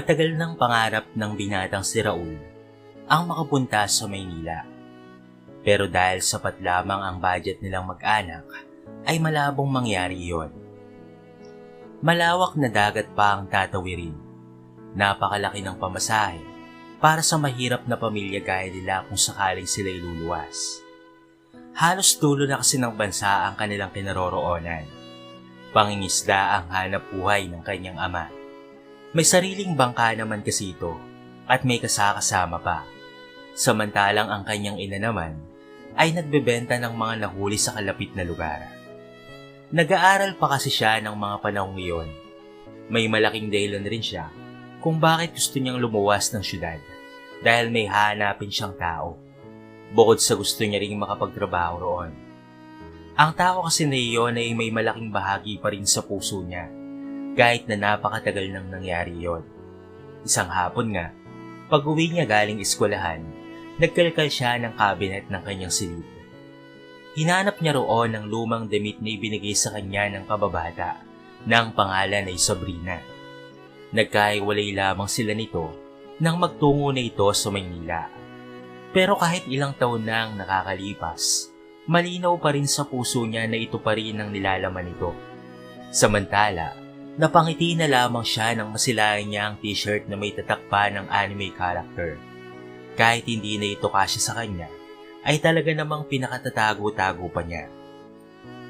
Matagal ng pangarap ng binatang si Raul ang makapunta sa Maynila. Pero dahil sapat lamang ang budget nilang mag-anak, ay malabong mangyari iyon. Malawak na dagat pa ang tatawirin. Napakalaki ng pamasahe para sa mahirap na pamilya gaya nila kung sakaling sila iluluwas. Halos dulo na kasi ng bansa ang kanilang kinaroroonan. Pangingisda ang hanap buhay ng kanyang ama. May sariling bangka naman kasi ito at may kasakasama pa. Samantalang ang kanyang ina naman ay nagbebenta ng mga nahuli sa kalapit na lugar. Nag-aaral pa kasi siya ng mga panahong iyon. May malaking dahilan rin siya kung bakit gusto niyang lumuwas ng syudad dahil may hahanapin siyang tao. Bukod sa gusto niya ring makapagtrabaho roon. Ang tao kasi na iyon ay may malaking bahagi pa rin sa puso niya kahit na napakatagal nang nangyari iyon. Isang hapon nga, pag-uwi niya galing eskwelahan, nagkalkal siya ng cabinet ng kanyang silid. Hinanap niya roon ang lumang damit na ibinigay sa kanya ng kababata na ang pangalan ay Sabrina. Nagkahiwalay lamang sila nito nang magtungo na ito sa Maynila. Pero kahit ilang taon na ang nakakalipas, malinaw pa rin sa puso niya na ito pa rin ang nilalaman nito. Samantala, napangiti na lamang siya nang masilayan niya ang t-shirt na may tatak pa ng anime character. Kahit hindi na ito kasya sa kanya, ay talaga namang pinakatatago-tago pa niya.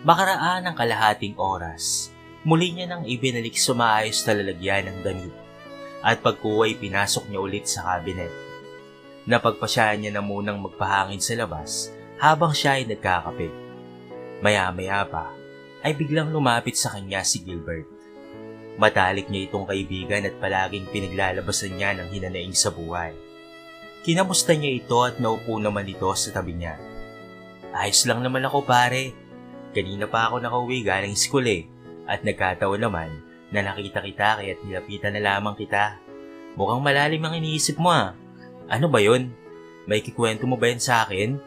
Makaraan ng kalahating oras, muli niya nang ibinalik sa maayos na lalagyan ng damit at pagkuway pinasok niya ulit sa cabinet. Napagpasyahan niya na munang magpahangin sa labas habang siya ay nagkakape. Maya-maya pa ay biglang lumapit sa kanya si Gilbert. Matalik niya itong kaibigan at palaging pinaglalabasan niya ng hinanaing sa buhay. Kinamusta niya ito at naupo naman ito sa tabi niya. Ayos lang naman ako pare. Kanina pa ako nakauwi galing school at nagkataon naman na nakita kita kaya't nilapitan na lamang kita. Mukhang malalim ang iniisip mo . Ano ba yun? May kikwento mo ba yan sa akin?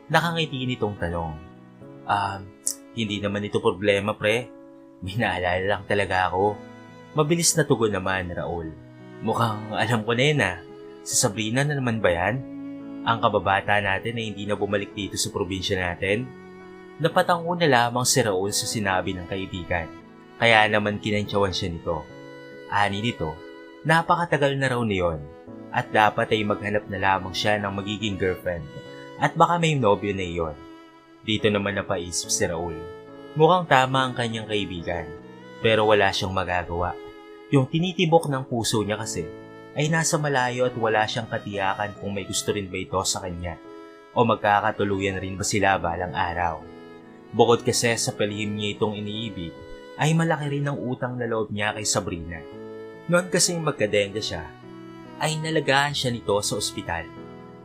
Nakangiti nitong tanong. Hindi naman ito problema pre. May naalala lang talaga ako. Mabilis na tugon naman Raul. Mukhang alam ko na yun . Sa Sabrina na naman ba yan? Ang kababata natin ay hindi na bumalik dito sa probinsya natin? Napatango na lamang si Raul sa sinabi ng kaibigan. Kaya naman kinantsawan siya nito. Ani nito, napakatagal na raw niyon. At dapat ay maghanap na lamang siya ng magiging girlfriend. At baka may nobyo na iyon. Dito naman napaisip si Raul. Mukhang tama ang kanyang kaibigan. Pero wala siyang magagawa. Yung tinitibok ng puso niya kasi ay nasa malayo at wala siyang katiyakan kung may gusto rin ba ito sa kanya o magkakatuluyan rin ba sila balang araw. Bukod kasi sa palihim niya itong iniibig, ay malaki rin ang utang na loob niya kay Sabrina. Noon kasing magkadenda siya, ay nalagaan siya nito sa ospital.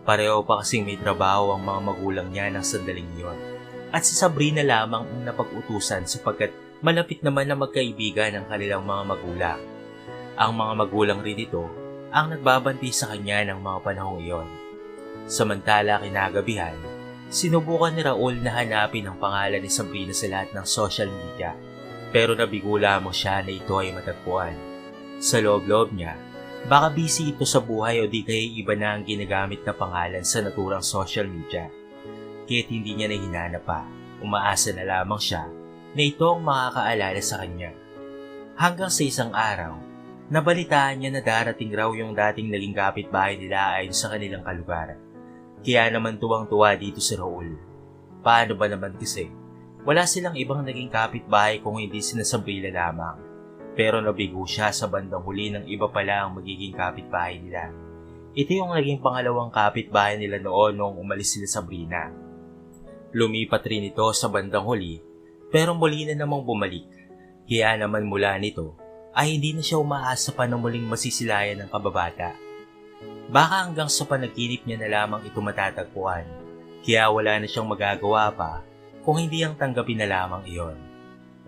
Pareho pa kasing may trabaho ang mga magulang niya ng sandaling yon. At si Sabrina lamang ang napag-utusan sapagkat malapit naman na magkaibigan ang kanilang mga magulang. Ang mga magulang rin ito ang nagbabanti sa kanya ng mga panahong iyon. Samantala kinagabihan, sinubukan ni Raul na hanapin ang pangalan ni Sabrina sa lahat ng social media. Pero nabigo lamang siya na ito ay matagpuan. Sa loob-loob niya, baka busy ito sa buhay o di kaya iba na ang ginagamit na pangalan sa naturang social media. Kaya't hindi niya na hinanap pa, umaasa na lamang siya na ito ang makakaalala sa kanya. Hanggang sa isang araw, nabalitaan niya na darating raw yung dating naging kapitbahay nila ayon sa kanilang kalugaran. Kaya naman tuwang-tuwa dito si Raul. Paano ba naman kasi? Wala silang ibang naging kapitbahay kung hindi sina Sabrina lamang. Pero nabigo siya sa bandang huli ng iba pala ang magiging kapitbahay nila. Ito yung naging pangalawang kapitbahay nila noon nung umalis sila Sabrina. Lumipat rin ito sa bandang huli pero muli na namang bumalik. Kaya naman mula nito ay hindi na siya umaasa pa na muling masisilayan ng kababata. Baka hanggang sa panaginip niya na lamang ito matatagpuan. Kaya wala na siyang magagawa pa kung hindi ang tanggapin na lamang iyon.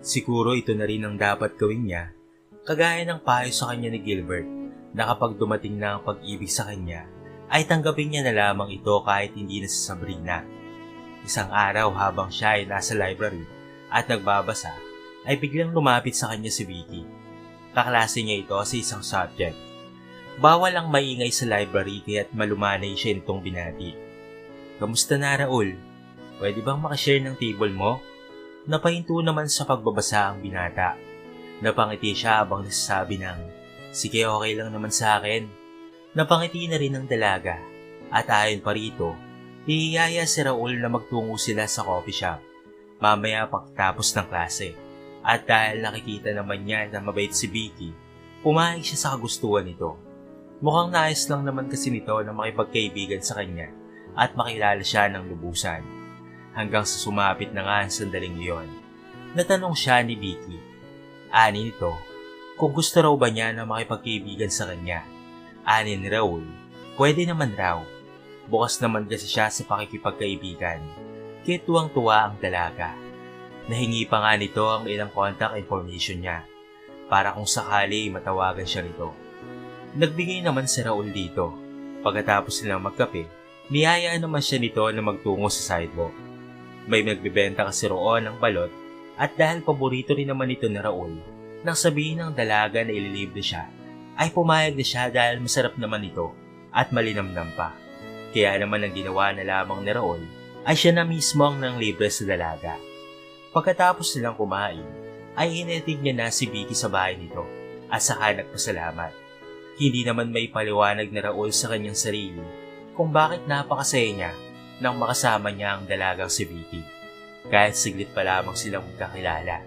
Siguro ito na rin ang dapat gawin niya, kagaya ng payo sa kanya ni Gilbert na kapag dumating na ang pag-ibig sa kanya, ay tanggapin niya na lamang ito kahit hindi na sa Sabrina. Isang araw habang siya ay nasa library at nagbabasa, ay biglang lumapit sa kanya si Vicky. Kaklase niya ito sa isang subject. Bawal ang maingay sa library kaya't malumanay siya nitong binati. "Kamusta na, Raul? Pwede bang makashare ng table mo?" Napahinto naman sa pagbabasa ang binata. Napangiti siya habang nasasabi ng, "Sige, okay lang naman sa akin." Napangiti na rin ang dalaga. At ayon pa rito, hihiyaya si Raul na magtungo sila sa coffee shop mamaya pagkatapos ng klase. At dahil nakikita naman niya na mabait si Vicky, pumayag siya sa kagustuhan nito. Mukhang nais lang naman kasi nito na makipagkaibigan sa kanya at makilala siya ng lubusan. Hanggang sa sumapit na nga ang sandaling iyon. Natanong siya ni Vicky. Ani nito, kung gusto raw ba niya na makipagkaibigan sa kanya. Ani ni Raul, pwede naman raw. Bukas naman kasi siya sa pakikipagkaibigan. Kaya tuwang-tuwa ang dalaga. Nahingi pa nga nito ang ilang contact information niya para kung sakali matawagan siya nito. Nagbigay naman si Raul dito. Pagkatapos nilang magkape, niyayaan naman siya nito na magtungo sa sidewalk. May nagbibenta kasi roon ng balot at dahil paborito rin naman ito ni Raul, nang sabihin ng dalaga na ililibre siya, ay pumayag na siya dahil masarap naman ito at malinamnam pa. Kaya naman ang ginawa na lamang ni Raul ay siya na mismo ang nanglibre sa dalaga. Pagkatapos nilang kumain, ay hinatid niya na si Vicky sa bahay nito at saka nagpasalamat. Hindi naman may paliwanag na Raul sa kanyang sarili kung bakit napakasaya niya nang makasama niya ang dalagang si Vicky. Kahit siglit pa lamang silang magkakilala.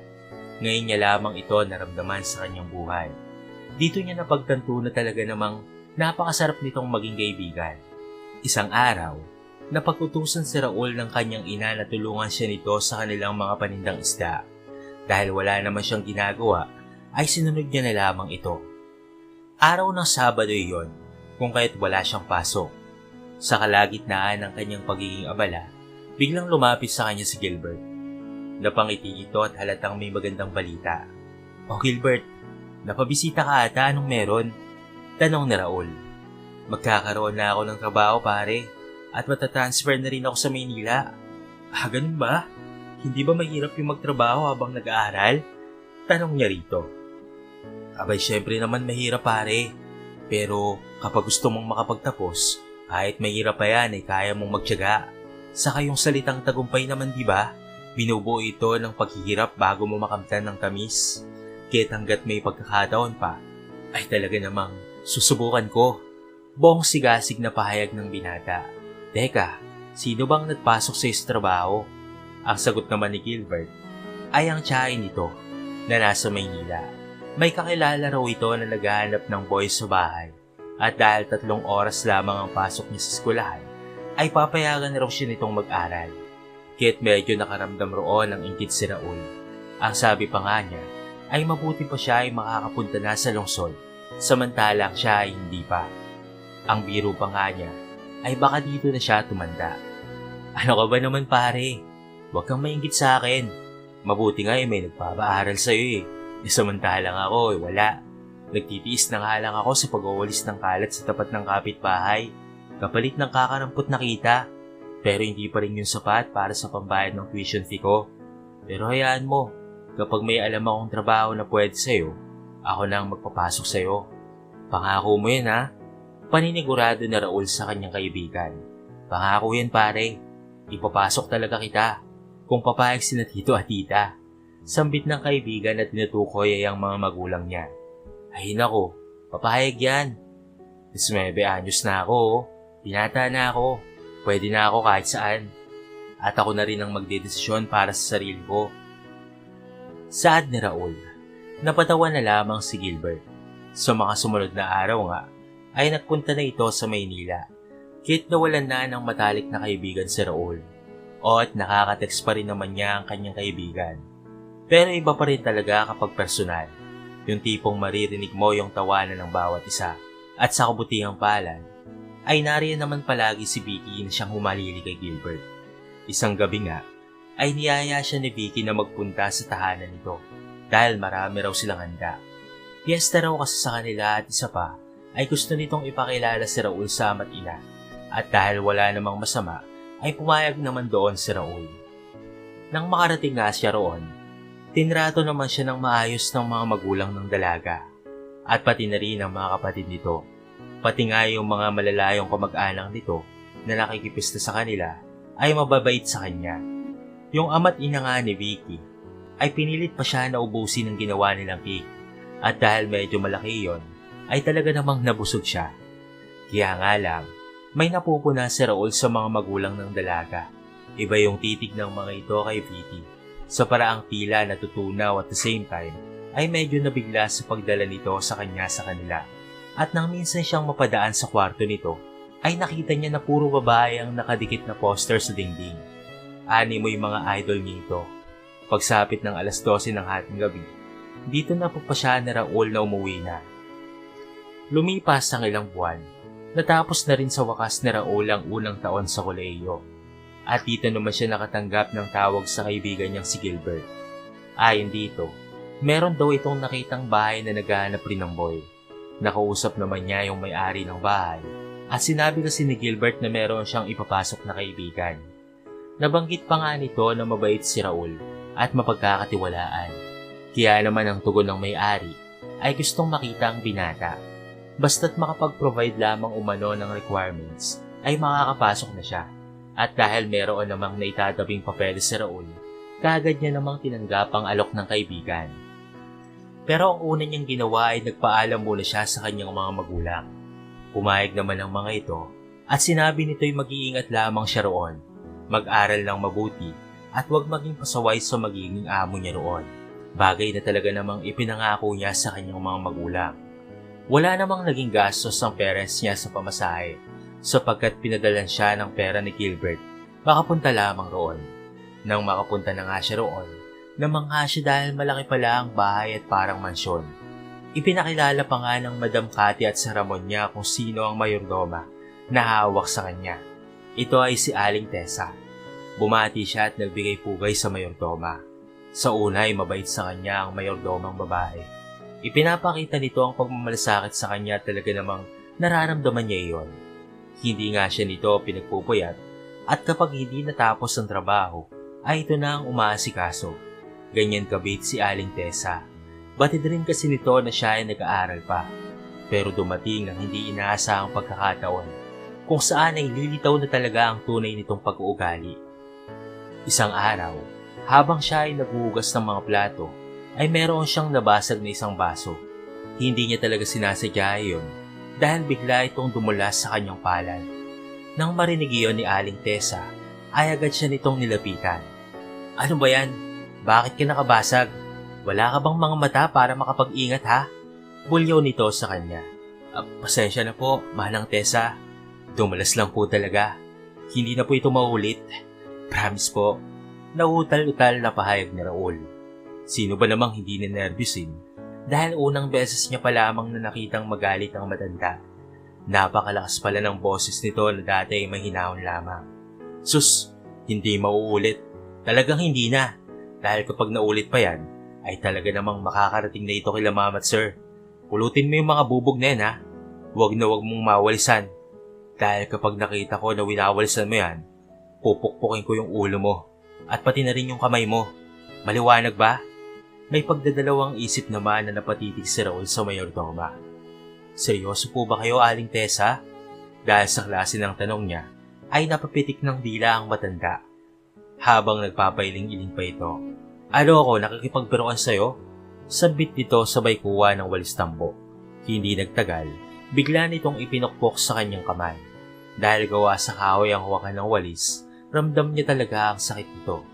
Ngayon niya lamang ito naramdaman sa kanyang buhay. Dito niya napagtanto na talaga namang napakasarap nitong maging kaibigan. Isang araw, napag-utusan si Raul ng kanyang ina na tulungan siya nito sa kanilang mga panindang isda. Dahil wala naman siyang ginagawa, ay sinunod niya na lamang ito. Araw ng Sabado iyon, kung kaya't wala siyang pasok. Sa kalagitnaan ng kanyang pagiging abala, biglang lumapit sa kanya si Gilbert. Napangiti ito at halatang may magandang balita. "O Gilbert, napabisita ka ata, anong meron?" Tanong ni Raul. "Magkakaroon na ako ng trabaho pare, at matatransfer na rin ako sa Maynila." Ganun ba? Hindi ba mahirap yung magtrabaho habang nag-aaral?" Tanong niya rito. "Abay, syempre naman mahirap pare. Pero kapag gusto mong makapagtapos, kahit mahirap pa yan ay kaya mong magtiyaga. Saka yung salitang tagumpay naman, di ba? Binubuo ito ng paghihirap bago mo makamtan ng tamis. Kaya't hanggat may pagkakataon pa, ay talaga namang susubukan ko." Buong sigasig na pahayag ng binata. "Teka, sino bang nagpasok sa trabaho?" Ang sagot naman ni Gilbert ay ang tiyahin nito na nasa Maynila. May kakilala raw ito na naghahanap ng boy sa bahay at dahil 3 oras lamang ang pasok niya sa eskwelahan, ay papayagan raw siya nitong mag-aral. Kaya't medyo nakaramdam roon ang inggit si Raul. Ang sabi pa nga niya ay mabuti pa siya ay makakapunta na sa lungsod, samantalang siya ay hindi pa. Ang biro pa nga niya ay baka dito na siya tumanda. "Ano ka ba naman pare? Huwag kang mainggit sa akin. Mabuti nga may nagpapaaral sa'yo eh. Samantalang ako wala. Nagtitiis na nga lang ako sa pag-uwalis ng kalat sa tapat ng kapitbahay. Kapalit ng kakarampot na kita. Pero hindi pa rin yung sapat para sa pambayad ng tuition fee ko. Pero hayaan mo, kapag may alam akong trabaho na pwede sa'yo, ako na ang magpapasok sa'yo. Pangako mo yan ha." Paninigurado na Raul sa kanyang kaibigan. "Pangako yan pare. Ipapasok talaga kita. Kung papayag sila tito at tita." Sambit ng kaibigan at tinutukoy ay ang mga magulang niya. "Ay nako, papayag yan. 19 anyos na ako, binata na ako, pwede na ako kahit saan. At ako na rin ang magdedesisyon para sa sarili ko." Saad ni Raul, napatawa na lamang si Gilbert. Sa mga sumunod na araw nga, ay nagpunta na ito sa Maynila. Kahit nawalan na ng matalik na kaibigan si Raul. O at nakaka-text pa rin naman niya ang kanyang kaibigan. Pero iba pa rin talaga kapag personal. Yung tipong maririnig mo yung tawanan ng bawat isa. At sa kabutihang palad, ay nariyan naman palagi si Vicky na siyang humalili kay Gilbert. Isang gabi nga, ay niyaya siya ni Vicky na magpunta sa tahanan nito dahil marami raw silang handa. Piyesta raw kasi sa kanila at isa pa ay gusto nitong ipakilala si Raul sa ama't ina. At dahil wala namang masama, ay pumayag naman doon si Raul. Nang makarating nga siya roon, tinrato naman siya ng maayos ng mga magulang ng dalaga at pati na rin ang mga kapatid nito. Pati nga yung mga malalayong kamag-anak nito na nakikipista sa kanila ay mababait sa kanya. Yung ama't ina nga ni Vicky ay pinilit pa siya na ubusin ang ginawa nilang cake. At dahil medyo malaki yon, ay talaga namang nabusog siya. Kaya nga lang, may napupuna si Raul sa mga magulang ng dalaga. Iba yung titig ng mga ito kay Vicky. Sa paraang tila natutunaw at the same time, ay medyo nabigla sa pagdala nito sa kanya sa kanila. At nang minsan siyang mapadaan sa kwarto nito, ay nakita niya na puro babae ang nakadikit na poster sa dingding. Animo yung mga idol niya ito. Pagsapit ng 12:00 ng hating gabi, dito na papasya ni Raul na umuwi na. Lumipas ang ilang buwan, natapos na rin sa wakas ni Raul ang unang taon sa kolehiyo. At dito naman siya nakatanggap ng tawag sa kaibigan niyang si Gilbert. Ayon dito, meron daw itong nakitang bahay na naghahanap rin ng boy. Nakausap naman niya yung may-ari ng bahay at sinabi kasi ni Gilbert na meron siyang ipapasok na kaibigan. Nabanggit pa nga nito na mabait si Raul at mapagkakatiwalaan. Kaya naman ang tugon ng may-ari ay gustong makita ang binata. Basta't makapag-provide lamang umano ng requirements ay makakapasok na siya. At dahil meron namang naitatabing papeles si Raul, kaagad niya namang tinanggap ang alok ng kaibigan. Pero ang una niyang ginawa ay nagpaalam muna siya sa kanyang mga magulang. Pumayag naman ang mga ito at sinabi nito'y mag-iingat lamang siya roon, mag-aral ng mabuti at huwag maging pasaway sa magiging amo niya roon. Bagay na talaga namang ipinangako niya sa kanyang mga magulang. Wala namang naging gastos ang parents niya sa pamasahe sapagkat pinadalan siya ng pera ni Gilbert makapunta lamang roon. Nang makapunta na nga siya roon, namangha siya dahil malaki pala ang bahay at parang mansyon. Ipinakilala pa nga ng Madam Cathy at sa Ramon niya kung sino ang mayordoma na hawak sa kanya. Ito ay si Aling Tessa. Bumati siya at nagbigay pugay sa mayordoma. Sa una ay mabait sa kanya ang mayordomang babae. Ipinapakita nito ang pagmamalasakit sa kanya at talaga namang nararamdaman niya iyon. Hindi nga siya nito pinagpupuyat at kapag hindi natapos ang trabaho ay ito na ang umaasikaso. Ganyan kabait si Aling Tessa. Batid rin kasi nito na siya ay nag-aaral pa. Pero dumating ang hindi inaasahang pagkakataon kung saan ay lilitaw na talaga ang tunay nitong pag-uugali. Isang araw, habang siya ay naghuhugas ng mga plato, ay meron siyang nabasag na isang baso. Hindi niya talaga sinasadya iyon dahil bigla itong dumulas sa kanyang palad. Nang marinig iyon ni Aling Tessa, ay agad siya nitong nilapitan. Ano ba yan? Bakit ka nakabasag? Wala ka bang mga mata para makapag-ingat ha? Bulyaw nito sa kanya. Pasensya na po, Manang Tessa. Dumulas lang po talaga. Hindi na po ito maulit. Promise po. Nautal-utal na pahayag ni Raul. Sino ba namang hindi ninervyusin? Dahil unang beses niya pa lamang na nakitang magalit ang matanda. Napakalakas pala ng boses nito na dati ay mahinahon lamang. Sus, hindi mauulit. Talagang hindi na. Dahil kapag naulit pa yan, ay talaga namang makakarating na ito kila Mama't Sir. Pulutin mo yung mga bubog na yan ha. Huwag na huwag mong mawalisan. Dahil kapag nakita ko na winawalisan mo yan, pupukpukin ko yung ulo mo. At pati na rin yung kamay mo. Maliwanag ba? May pagdadalawang isip naman na napatitig si Raul sa mayordoma. Seryoso po ba kayo, Aling Tessa? Dahil sa klase ng tanong niya, ay napapitik ng dila ang matanda. Habang nagpapailing-iling pa ito. Ano ako, nakikipagbiruan sa'yo? Sabit nito sabay kuha ng walis tambo. Hindi nagtagal, bigla nitong ipinukpok sa kanyang kamay. Dahil gawa sa kahoy ang hawakan ng walis, ramdam niya talaga ang sakit nito.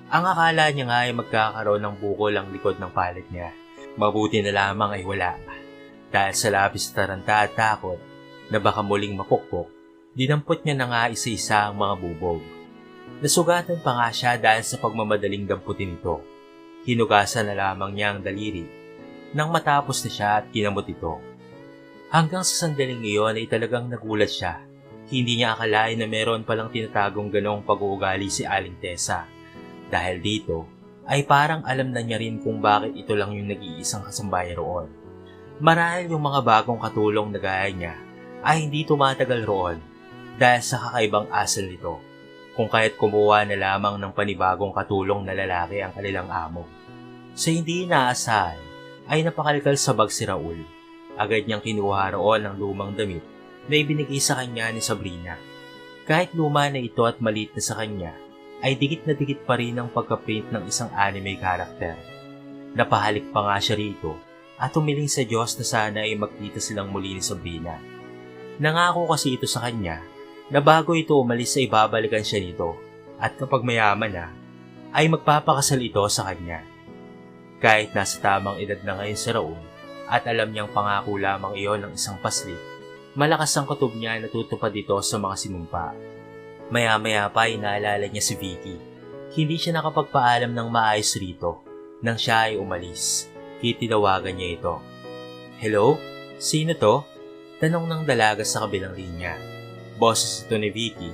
Ang akala niya nga ay magkakaroon ng bukol ang likod ng palad niya. Mabuti na lamang ay wala. Dahil sa labis na taranta at takot na baka muling mapukpok, dinampot niya na nga isa-isa ang mga bubog. Nasugatan pa nga siya dahil sa pagmamadaling damputin ito. Hinugasan na lamang niya ang daliri nang matapos na siya at kinamot ito. Hanggang sa sandaling iyon ay talagang nagulat siya. Hindi niya akalain na meron palang tinatagong ganong pag-uugali si Aling Tessa. Dahil dito ay parang alam na niya rin kung bakit ito lang yung nag-iisang kasambahay roon. Marahil yung mga bagong katulong na gaya niya ay hindi tumatagal roon dahil sa kakaibang asal nito. Kung kaya't kumuha na lamang ng panibagong katulong na lalaki ang kanilang amo. Sa hindi inaasahan, ay napakalkal sa bag si Raul. Agad niyang kinuha roon ang lumang damit na ibinigay sa kanya ni Sabrina. Kahit luma na ito at maliit na sa kanya, ay dikit na dikit pa rin ang pagka-paint ng isang anime character. Napahalik pa nga siya rito at humiling sa Diyos na sana ay magkita silang muli ni Sabrina. Nangako kasi ito sa kanya na bago ito umalis ay babalikan siya nito at kapag mayaman na, ay magpapakasal ito sa kanya. Kahit nasa tamang edad na ngayon si Raul at alam niyang pangako lamang iyon ng isang paslit, malakas ang kutob niya na tutupad dito sa mga sinumpa. Maya-maya pa ay naalala niya si Vicky. Hindi siya nakapagpaalam ng maayos rito nang siya ay umalis. Tinawagan niya ito. "Hello? Sino to?" Tanong ng dalaga sa kabilang linya. Boses ito ni Vicky,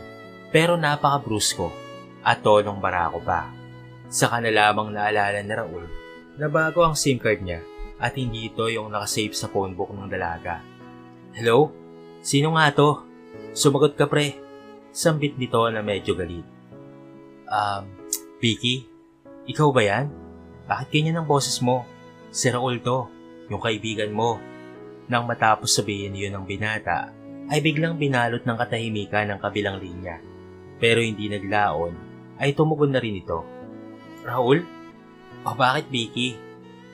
pero napaka-brusko at tonong barako pa. Saka na lamang naalala ni Raul na bago ang SIM card niya at hindi ito yung nakasave sa phone book ng dalaga. "Hello? Sino nga to? Sumagot ka pre." Sambit nito na medyo galit. Vicky? Ikaw ba yan? Bakit ganyan ang boses mo? Si Raul to, yung kaibigan mo." Nang matapos sabihin niyo ng binata, ay biglang binalot ng katahimikan ng kabilang linya. Pero hindi naglaon, ay tumugon na rin ito. "Raul? O bakit Vicky?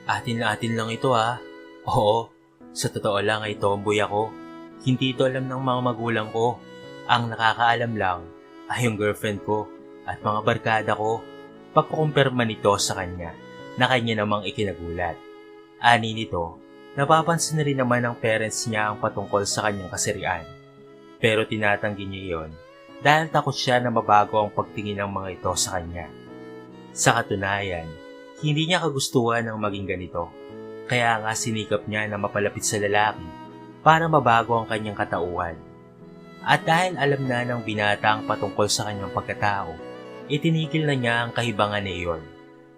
Atin lang ito ha." "Oo, sa totoo lang ay tomboy ako. Hindi ito alam ng mga magulang ko. Ang nakakaalam lang ay yung girlfriend ko at mga barkada ko." Pagkukumpirma nito sa kanya na kanya namang ikinagulat. Ani nito, napapansin na rin naman ng parents niya ang patungkol sa kanyang kasirian. Pero tinatanggi niya iyon dahil takot siya na mabago ang pagtingin ng mga ito sa kanya. Sa katunayan, hindi niya kagustuhan ng maging ganito. Kaya nga sinikap niya na mapalapit sa lalaki para mabago ang kanyang katauhan. At dahil alam na ng binata ang patungkol sa kanyang pagkatao, itinigil na niya ang kahibangan na iyon.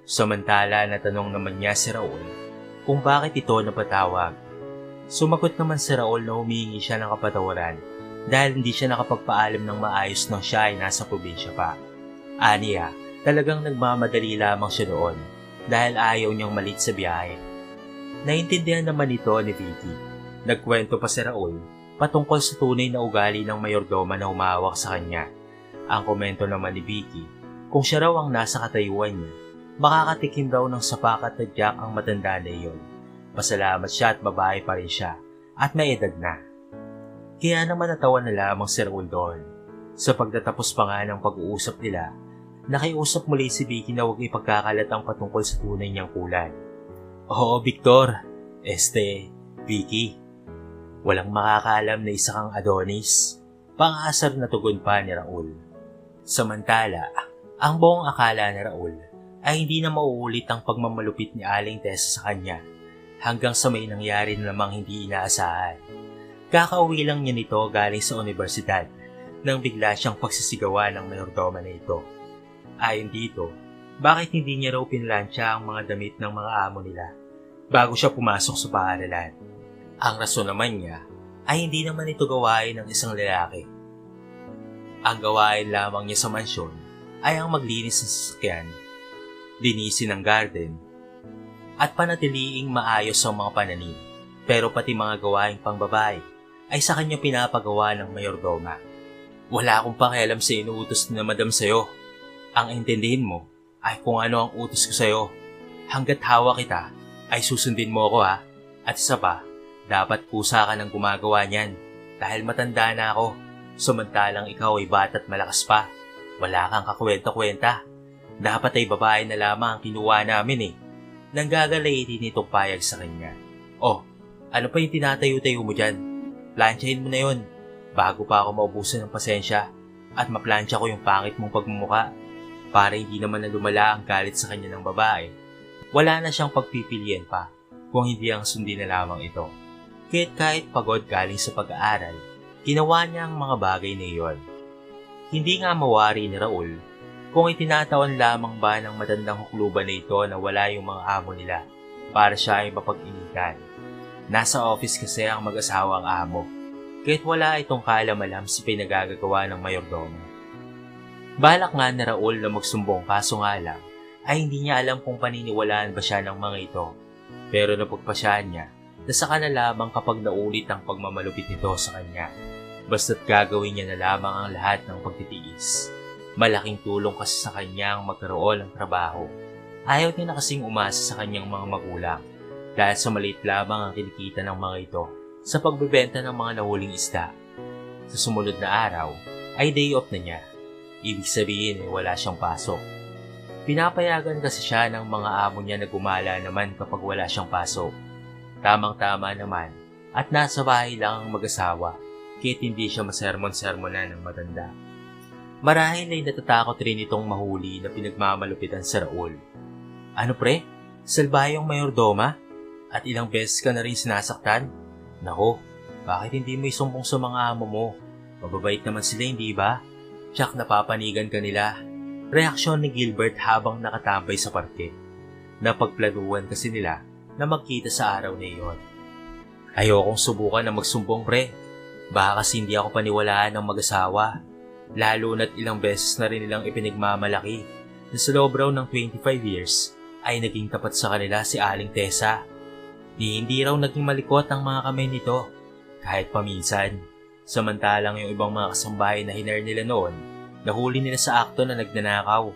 Samantala natanong naman niya si Raul kung bakit ito napatawag. Sumagot naman si Raul na humihingi siya ng kapatawaran dahil hindi siya nakapagpaalam ng maayos nang siya ay nasa probinsya pa. Aniya, talagang nagmamadali lamang siya doon dahil ayaw niyang malit sa biyahe. Naintindihan naman ito ni Vicky. Nagkwento pa si Raul patungkol sa tunay na ugali ng mayordoma na humahawak sa kanya. Ang komento naman ni Vicky, kung siya raw ang nasa katayuan niya, makakatikim raw ng sapakat na Jack ang matanda na iyon. Pasalamat siya at babae pa rin siya at may edad na. Kaya naman natawa na lamang si Raul doon. Sa pagtatapos pa nga ng pag-uusap nila, nakiusap muli si Vicky na huwag ipagkakalat ang patungkol sa tunay niyang kulay. "Oo, Victor. Vicky, walang makakaalam na isa kang Adonis." Pang-asar na tugon pa ni Raul. Samantala, ang buong akala ni Raul ay hindi na mauulit ang pagmamalupit ni Aling Tessa sa kanya hanggang sa may nangyari na namang hindi inaasahan. Kakauwi lang niya nito galing sa universidad nang bigla siyang pagsisigawan ng mayordoma na ito. Ayon dito, bakit hindi niya raw pinlansya ang mga damit ng mga amo nila bago siya pumasok sa paaralan? Ang rason naman niya ay hindi naman ito gawain ng isang lalaki. Ang gawain lamang niya sa mansyon ay ang maglinis ng sasakyan, linisin ang garden, at panatiliing maayos ang mga pananim. Pero pati mga gawaing pangbabae ay sa kanya pinapagawa ng mayordoma. "Wala akong pakialam sa inuutos na madam sa'yo. Ang intindihin mo ay kung ano ang utos ko sa'yo. Hanggat hawa kita ay susundin mo ako ha. At isa pa, dapat kusa ka ng gumagawa niyan dahil matanda na ako. Samantalang ikaw ay bata at malakas pa. Wala kang kakwenta-kwenta. Dapat ay babae na lamang ang kinuha namin eh." Nanggagalayin itong payag sa kanya. "Oh, ano pa yung tinatayo-tayo mo dyan? Plansyahin mo na yun bago pa ako maubusan ng pasensya at maplansya ko yung pangit mong pagmumuka." Para hindi naman na lumala ang galit sa kanya ng babae, wala na siyang pagpipilian pa kung hindi ang sundin na lamang ito. Kahit pagod galing sa pag-aaral, ginawa niya ang mga bagay na iyon. Hindi nga mawari ni Raul kung itinatawan lamang ba ng matandang hukluban na ito na wala yung mga amo nila para siya ay mapag-initan. Nasa office kasi ang mag-asawang amo, kahit wala itong kaalam-alam sa pinagagagawa ng mayordoma. Balak nga ni Raul na magsumbong kaso nga lang ay hindi niya alam kung paniniwalaan ba siya ng mga ito. Pero napagpasyaan niya Nasaka na lamang kapag naulit ang pagmamalupit nito sa kanya. Basta't gagawin niya na lamang ang lahat ng pagtitiis. Malaking tulong kasi sa kanya ang magkaroon ng trabaho. Ayaw niya na kasing umasa sa kanyang mga magulang dahil sa maliit lamang ang kinikita ng mga ito sa pagbebenta ng mga nahuling isda. Sa sumunod na araw ay day off na niya. Ibig sabihin ay wala siyang pasok. Pinapayagan kasi siya ng mga amo niya na gumala naman kapag wala siyang pasok. Tamang-tama naman at nasa bahay lang ang mag-asawa kahit hindi siya masermon-sermonan ng matanda. Marahil ay natatakot rin itong mahuli na pinagmamalupitan sa Raul. Ano pre? Salbayong mayordoma? At ilang beses ka na rin sinasaktan? Nako, bakit hindi mo isumbong sa mga amo mo? Mababait naman sila, hindi ba? Tsak napapanigan ka nila. Reaksyon ni Gilbert habang nakatambay sa parke. Napagplanuhan kasi nila na magkita sa araw na iyon. Ayokong subukan na magsumbong pre. Baka kasi hindi ako paniwalaan ng mag-asawa. Lalo na't ilang beses na rin nilang ipinagmamalaki na sa loob raw ng 25 years ay naging tapat sa kanila si Aling Tessa. Hindi raw naging malikot ang mga kamay nito kahit paminsan. Samantalang yung ibang mga kasambahay na hinar nila noon, nahuli nila sa akto na nagnanakaw.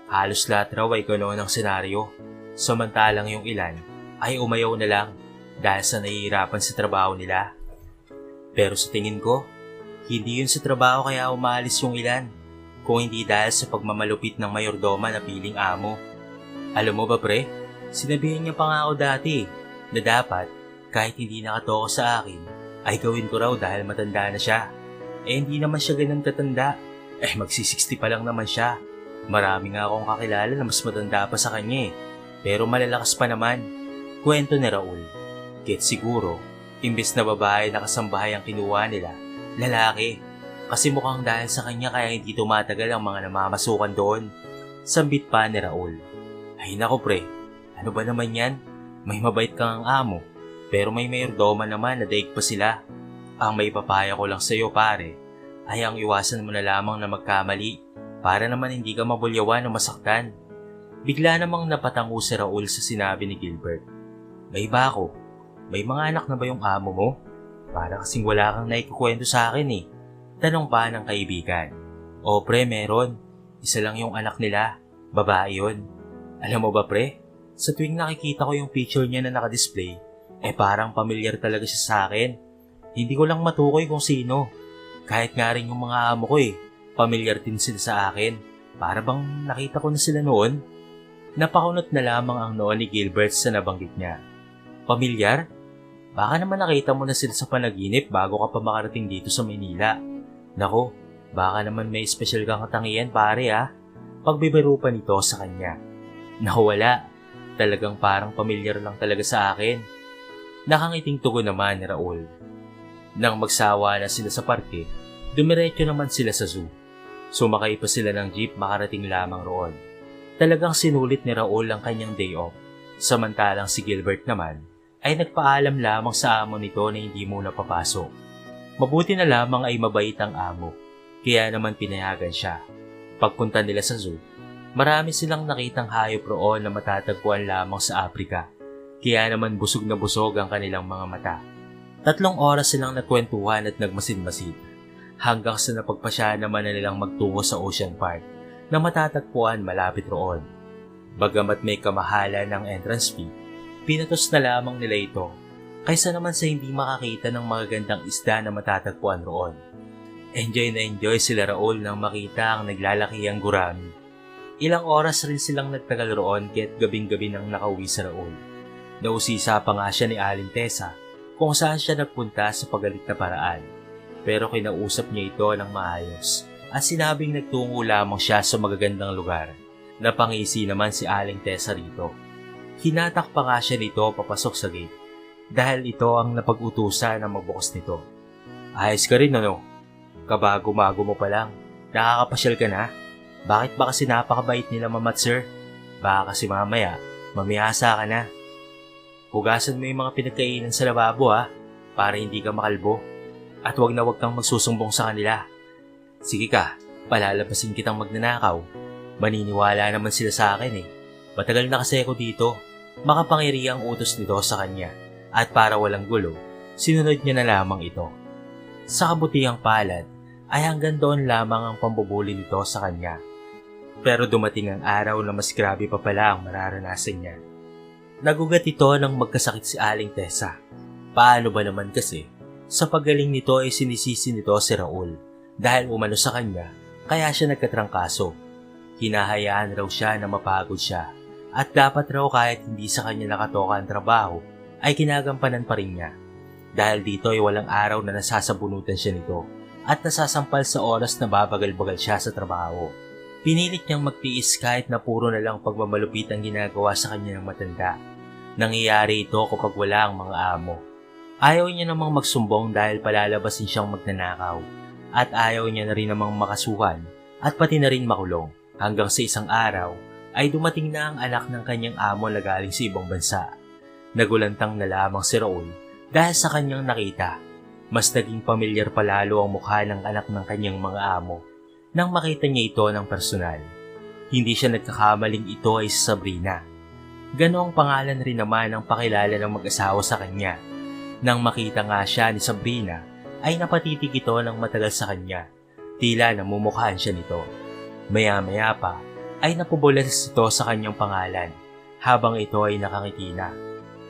Halos lahat raw ay ganoon ang senaryo. Samantalang yung ilan ay umayaw na lang dahil sa nahihirapan sa trabaho nila. Pero sa tingin ko, hindi yun sa trabaho kaya umalis yung ilan, kung hindi dahil sa pagmamalupit ng mayordoma na piling amo. Alam mo ba pre, sinabihan niya pa nga ako dati na dapat kahit hindi nakatoko sa akin, ay gawin ko raw dahil matanda na siya. Hindi naman siya ganun katanda. Magsi-60 pa lang naman siya. Marami nga akong kakilala na mas matanda pa sa kanya pero malalakas pa naman. Kwento ni Raul. Kahit siguro, imbes na babae na kasambahay ang kinuha nila, lalaki. Kasi mukhang dahil sa kanya kaya hindi tumatagal ang mga namamasukan doon. Sambit pa ni Raul. Ay nako pre, ano ba naman yan? May mabait kang amo, pero may mayordoma naman na daig pa sila. Ang may papaya ko lang sa'yo pare, ay ang iwasan mo na lamang na magkamali para naman hindi ka mabulyawan o masaktan. Bigla namang napatango si Raul sa sinabi ni Gilbert. May bako, may mga anak na ba yung amo mo? Para kasing wala kang naikukwento sa akin Tanong pa ng kaibigan. O pre, meron. Isa lang yung anak nila. Babae yun. Alam mo ba pre, sa tuwing nakikita ko yung picture niya na nakadisplay, parang pamilyar talaga siya sa akin. Hindi ko lang matukoy kung sino. Kahit nga rin yung mga amo ko pamilyar din sila sa akin. Para bang nakita ko na sila noon. Napakunot na lamang ang noo ni Gilbert sa nabanggit niya. Pamilyar? Baka naman nakita mo na sila sa panaginip bago ka pa makarating dito sa Maynila. Nako, baka naman may espesyal kang katangian pare Pagbibiro pa nito sa kanya. Naku wala, talagang parang pamilyar lang talaga sa akin. Nakangiting tugon naman ni Raul. Nang magsawa na sila sa parke, dumiretso naman sila sa zoo. Sumakay pa sila ng jeep makarating lamang roon. Talagang sinulit ni Raul ang kanyang day off. Samantalang si Gilbert naman ay nagpaalam lamang sa amo nito na hindi muna papasok. Mabuti na lamang ay mabait ang amo, kaya naman pinayagan siya. Pagpunta nila sa zoo, marami silang nakitang hayop roon na matatagpuan lamang sa Afrika, kaya naman busog na busog ang kanilang mga mata. 3 oras silang nagkwentuhan at nagmasid-masid, hanggang sa napagpasya naman na nilang magtungo sa Ocean Park na matatagpuan malapit roon. Bagamat may kamahalan ng entrance fee, pinatos na lamang nila ito kaysa naman sa hindi makakita ng magagandang isda na matatagpuan roon. Enjoy na enjoy sila Raul nang makita ang naglalakihang gurami. Ilang oras rin silang nagtagal roon kaya't gabing-gabi nang nakauwi sa Raul. Nausisa pa nga siya ni Aling Tessa kung saan siya nagpunta sa pagalit na paraan. Pero kinausap niya ito ng maayos at sinabing nagtungo lamang siya sa magagandang lugar. Napangisi naman si Aling Tessa rito. Hinatak pa nga siya nito papasok sa gate dahil ito ang napag-utusan na magbukas nito. Ayos ka rin Kabago-mago mo pa lang. Nakakapasyal ka na? Bakit ba kasi napakabait nila mamat sir? Baka kasi mamaya, mamiyasa ka na. Hugasan mo yung mga pinagkainan sa lababo para hindi ka makalbo. At wag na wag kang magsusumbong sa kanila. Sige ka, palalabasin kitang magnanakaw. Maniniwala naman sila sa akin Matagal na kasi ako dito. Makapangiri ang utos nito sa kanya At para walang gulo, sinunod niya na lamang ito. Sa kabutihang palad, ay hanggang doon lamang ang pambubuli nito sa kanya. Pero dumating ang araw na mas grabe pa pala ang mararanasan niya. Nagugat ito nang magkasakit si Aling Tessa. Paano ba naman kasi, sa paggaling nito ay sinisisi nito si Raul dahil umano sa kanya kaya siya nagkatrangkaso. Hinahayaan raw siya na mapagod siya at dapat raw kahit hindi sa kanya nakatoka ang trabaho ay kinagampanan pa rin niya. Dahil dito ay walang araw na nasasabunutan siya nito at nasasampal sa oras na babagal-bagal siya sa trabaho. Pinilit niyang magtiis kahit na puro na lang pagmamalupit ang ginagawa sa kanya ng matanda. Nangyayari ito kapag wala ang mga amo. Ayaw niya namang magsumbong dahil palalabasin siyang magnanakaw at ayaw niya na rin namang makasuhan at pati na rin makulong. Hanggang sa isang araw ay dumating na ang anak ng kanyang amo na galing sa ibang bansa. Nagulantang na lamang si Raul dahil sa kanyang nakita. Mas naging pamilyar palalo ang mukha ng anak ng kanyang mga amo nang makita niya ito ng personal. Hindi siya nagkakamaling ito ay si Sabrina. Ganoong pangalan rin naman ang pakilala ng mag-asawa sa kanya. Nang makita nga siya ni Sabrina, ay napatitig ito ng matagal sa kanya. Tila namumukhaan siya nito. Maya-maya pa, ay napubulas ito sa kanyang pangalan, habang ito ay nakangiti na.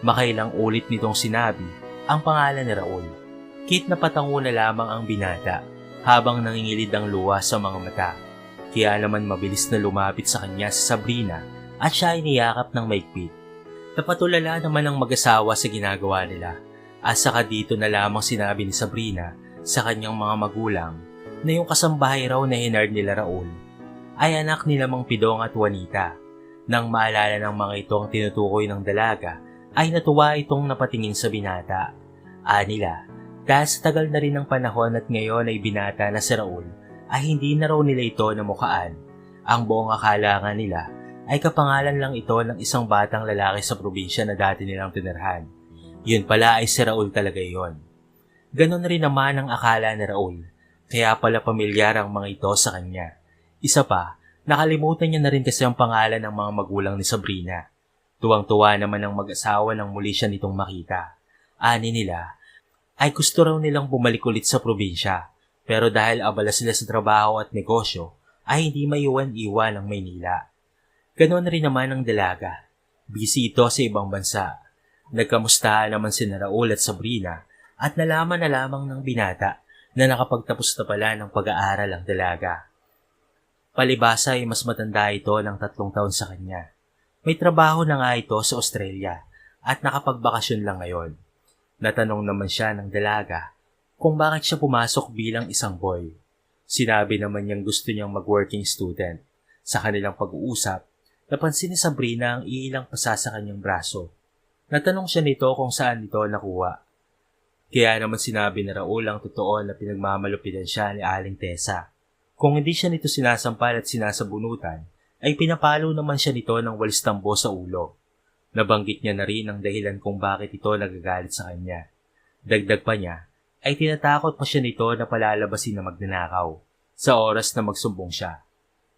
Makailang ulit nitong sinabi ang pangalan ni Raul. Kit na patango na lamang ang binata, habang nangingilid ang luha sa mga mata. Kaya naman mabilis na lumapit sa kanya si Sabrina at siya ay niyakap ng maigpit. Napatulala naman ang mag-asawa sa ginagawa nila. At saka dito na lamang sinabi ni Sabrina sa kanyang mga magulang na yung kasambahay raw na hinard nila Raul ay anak ni Mang Pidong at Juanita. Nang maalala ng mga ito ang tinutukoy ng dalaga, ay natuwa itong napatingin sa binata. Anila, dahil sa tagal na rin ng panahon at ngayon ay binata na si Raul, ay hindi na raw nila ito namukhaan. Ang buong akala nga nila ay kapangalan lang ito ng isang batang lalaki sa probinsya na dati nilang tinirhan. Yun pala ay si Raul talaga yon. Ganon rin naman ang akala ni Raul, kaya pala pamilyar ang mga ito sa kanya. Isa pa, nakalimutan niya na rin kasi ang pangalan ng mga magulang ni Sabrina. Tuwang-tuwa naman ang mag-asawa nang muli siya nitong makita. Ani nila, ay gusto raw nilang bumalik ulit sa probinsya, pero dahil abala sila sa trabaho at negosyo, ay hindi maiwan-iwan ang Maynila. Ganon rin naman ang dalaga. Busy ito sa ibang bansa. Nagkamustahan naman si Raul at Sabrina at nalaman na lamang ng binata na nakapagtapos na pala ng pag-aaral ang dalaga. Palibasa ay mas matanda ito ng 3 taon sa kanya. May trabaho na nga ito sa Australia at nakapagbakasyon lang ngayon. Natanong naman siya ng dalaga kung bakit siya pumasok bilang isang boy. Sinabi naman niyang gusto niyang mag-working student. Sa kanilang pag-uusap, napansin ni Sabrina ang iilang pasa sa kanyang braso. Natanong siya nito kung saan ito nakuha. Kaya naman sinabi ni Raul ang totoo na pinagmamalupitan siya ni Aling Tessa. Kung hindi siya nito sinasampal at sinasabunutan, ay pinapalo naman siya nito ng walis tambo sa ulo. Nabanggit niya na rin ang dahilan kung bakit ito nagagalit sa kanya. Dagdag pa niya, ay tinatakot pa siya nito na palalabasin na magnanakaw sa oras na magsumbong siya.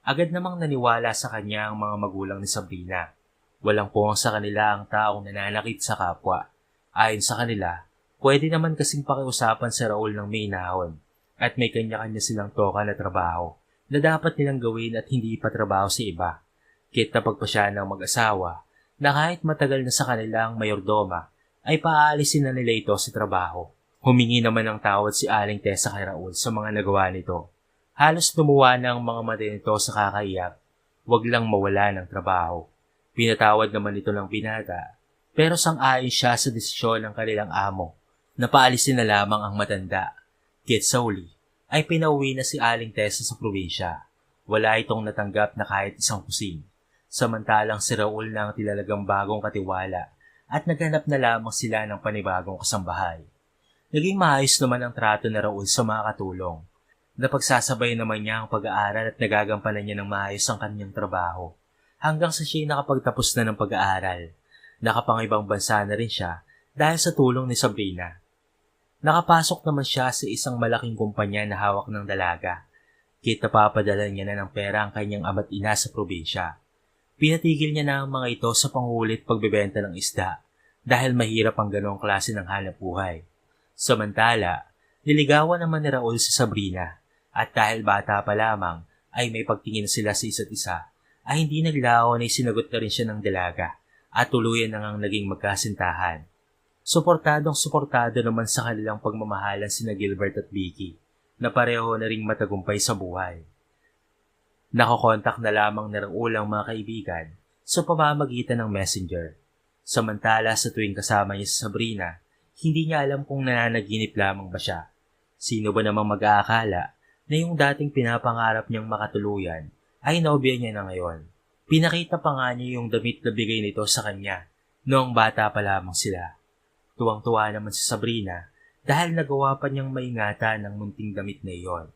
Agad namang naniwala sa kanya ang mga magulang ni Sabrina. Walang puwang sa kanila ang taong nananakit sa kapwa. Ayon sa kanila, pwede naman kasing pakiusapan sa Raul ng may inahon at may kanya-kanya silang toka na trabaho na dapat nilang gawin at hindi ipatrabaho sa iba. Kit na pagpasya ng mag-asawa na kahit matagal na sa kanila ang mayordoma ay paaalisin na nila ito sa trabaho. Humingi naman ng tawad si Aling Tessa kay Raul sa mga nagawa nito. Halos lumuwa na ang mga mata nito sa kakaiyak. Wag lang mawala ng trabaho. Pinatawad naman ito ng binata, pero sang-ayon siya sa desisyon ng kanilang amo na paalisin na lamang ang matanda. Kit sa huli, ay pinauwi na si Aling Tessa sa probinsya. Wala itong natanggap na kahit isang kusing. Samantalang si Raul na ang tilalagang bagong katiwala at naghanap na lamang sila ng panibagong kasambahay. Naging maayos naman ang trato ni Raul sa mga katulong. Napagsasabay naman niya ang pag-aaral at nagagampanan niya ng maayos ang kanyang trabaho. Hanggang sa siya'y nakapagtapos na ng pag-aaral. Nakapangibang bansa na rin siya dahil sa tulong ni Sabrina. Nakapasok naman siya sa isang malaking kumpanya na hawak ng dalaga. Kita papadala niya na ng pera ang kanyang ama't ina sa probinsya. Pinatigil niya na ang mga ito sa panghulit pagbebenta ng isda dahil mahirap ang ganong klase ng hanap buhay. Samantala, niligawan naman ni Raul si Sabrina at dahil bata pa lamang ay may pagtingin sila sa isa't isa ay hindi naglaon ay sinagot na rin siya ng dalaga at tuluyan na ngang naging magkasintahan. Suportado naman sa kanilang pagmamahalan sina Gilbert at Vicky na pareho na ring matagumpay sa buhay. Nakokontak na lamang na Raul ang mga kaibigan sa pamamagitan ng messenger. Samantala sa tuwing kasama niya si Sabrina, hindi niya alam kung nananaginip lamang ba siya. Sino ba namang mag-aakala na yung dating pinapangarap niyang makatuluyan ay nobya niya na ngayon. Pinakita pa nga niya yung damit na bigay nito sa kanya noong bata pa lamang sila. Tuwang-tuwa naman si Sabrina dahil nagawa pa niyang maingatan ng munting damit na iyon.